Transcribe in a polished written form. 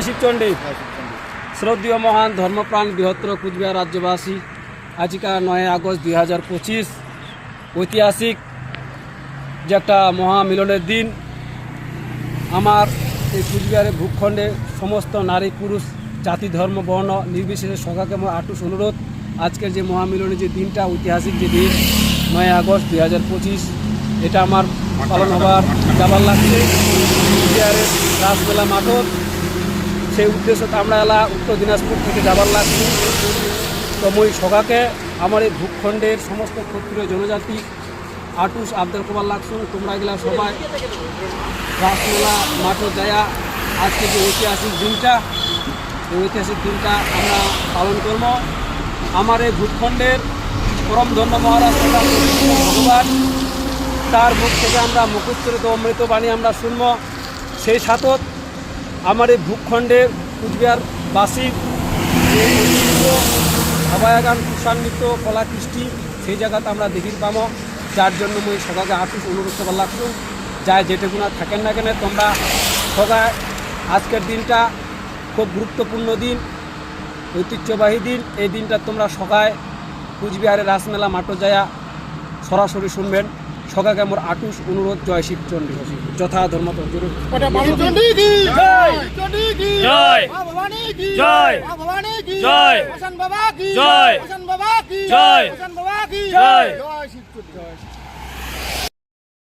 শিবচণ্ডী। শ্রদ্ধেয় মহান ধর্মপ্রাণ বৃহত্তর কুচবিহার রাজ্যবাসী, আজকা 9 আগস্ট 2025 ঐতিহাসিক যে একটা মহামিলনের দিন। আমার এই কুচবিহারের ভূখণ্ডে সমস্ত নারী পুরুষ জাতি ধর্ম বর্ণ নির্বিশেষে সকাকে আমার আটুস অনুরোধ, আজকের যে মহামিলনের যে দিনটা ঐতিহাসিক যে দিন 9 আগস্ট 2025, এটা আমার পালন হবার যাবার লাগছে কুচবিহারের রাসমেলা মাঠত। সেই উদ্দেশ্যে আমরা এলা উত্তর দিনাজপুর থেকে যাবার লাগছি। তো মই সকাকে আমার এই ভূখণ্ডের সমস্ত ক্ষত্রিয় জনজাতি আটুস আবদার করবার লাগছুন, তোমরা এগুলা সবাই রাসমেলা মাঠত যায়া আজকে যে ঐতিহাসিক দিনটা, এই ঐতিহাসিক দিনটা আমরা পালন করব। আমার এই ভূখণ্ডের পরম ধন্য মহারাজ ভগবান, তার মুখ থেকে আমরা মুখোচ্চারিত অমৃত বাণী আমরা শুনব। সেই সাথত আমার এই ভূখণ্ডের কুচবিহারবাসীর যে ঐতিহ্য অভয়াগান কুষান্বিত কলা কৃষ্টি, সেই জায়গাতে আমরা দেখির পাব। যার জন্য মই সবাইকে আটুস অনুরোধ করবার লাগছো, যাই যেটুকুনা থাকেন না কেন তোমরা সবাই আজকের দিনটা খুব গুরুত্বপূর্ণ দিন, ঐতিহ্যবাহী দিন। এই দিনটা তোমরা সবাই কুচবিহারের রাসমেলা মাঠে যায়া সরাসরি শুনবেন। সকাকে আমার আটুস অনুরোধ। জয় শিবচণ্ডী, যথা ধর্ম জয়।